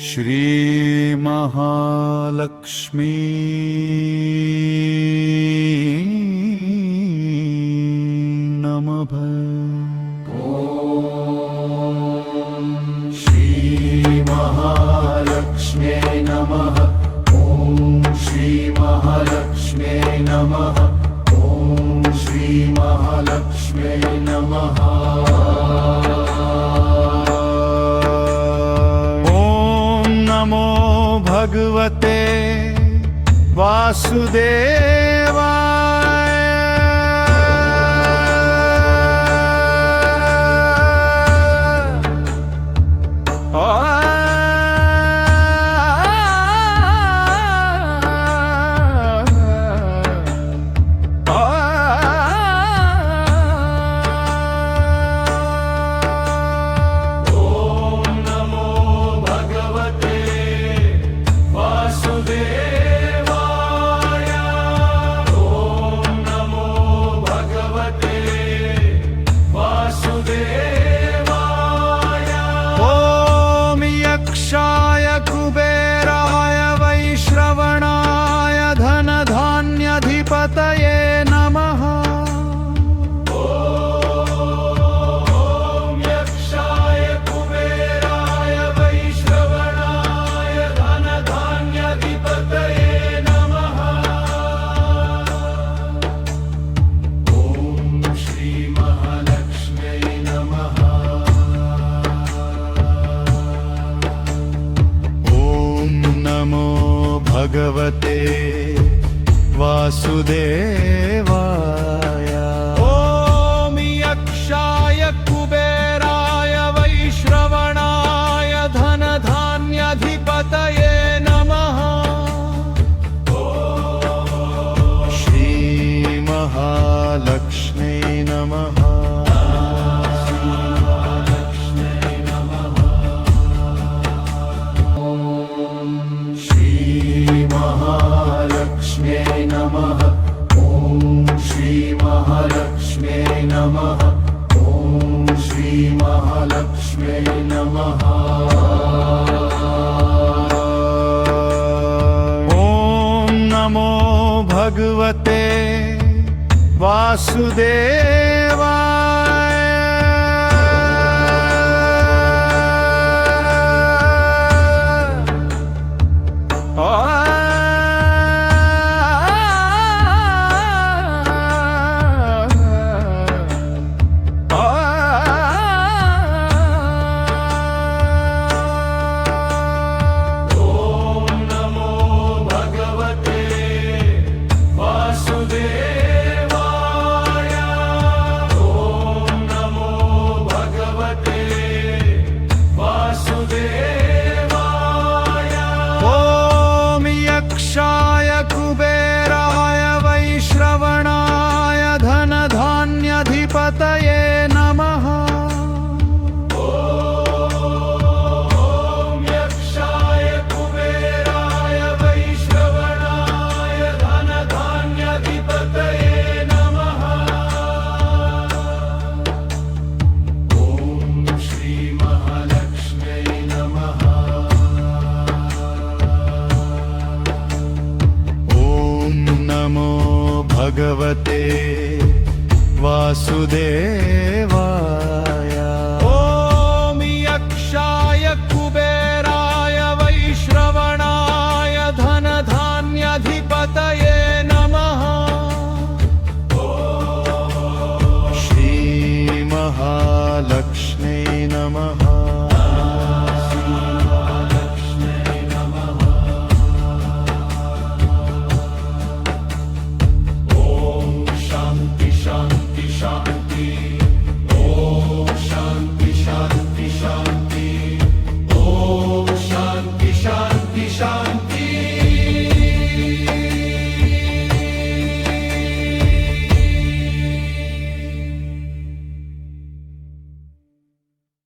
श्री महालक्ष्मी नमः। श्री महालक्ष्मी नमः। ओम श्री महालक्ष्मी नमः। ओम श्री महालक्ष्मी नमः। ओम नमो भगवते वासुदेवाय। कुबेराय वैश्रवणाय धनधान्याधिपतये नमः। ओम यक्षाय कुबेराय वैश्रवणाय धनधान्याधिपतये नमः। ओम श्री महालक्ष्मी नमः। नमो भगवते वासुदेवाय। ओम यक्षाय कुबेराय वैश्रवणाय धनधान्याधिपतये नमः। श्री महालक्ष्मी नमः। महालक्ष्मी नमः। ओम श्री महालक्ष्मी नमः। ओम श्री महालक्ष्मी नमः। ओम नमो भगवते वासुदेवाय। यक्षाय कुबेराय वैश्रवणाय धनधान्याधिपतये नमः। ओम यक्षाय कुबेराय वैश्रवणाय धनधान्याधिपतये नमः। ओम श्री महालक्ष्मी नमः। नमो भगवते वासुदेवाय।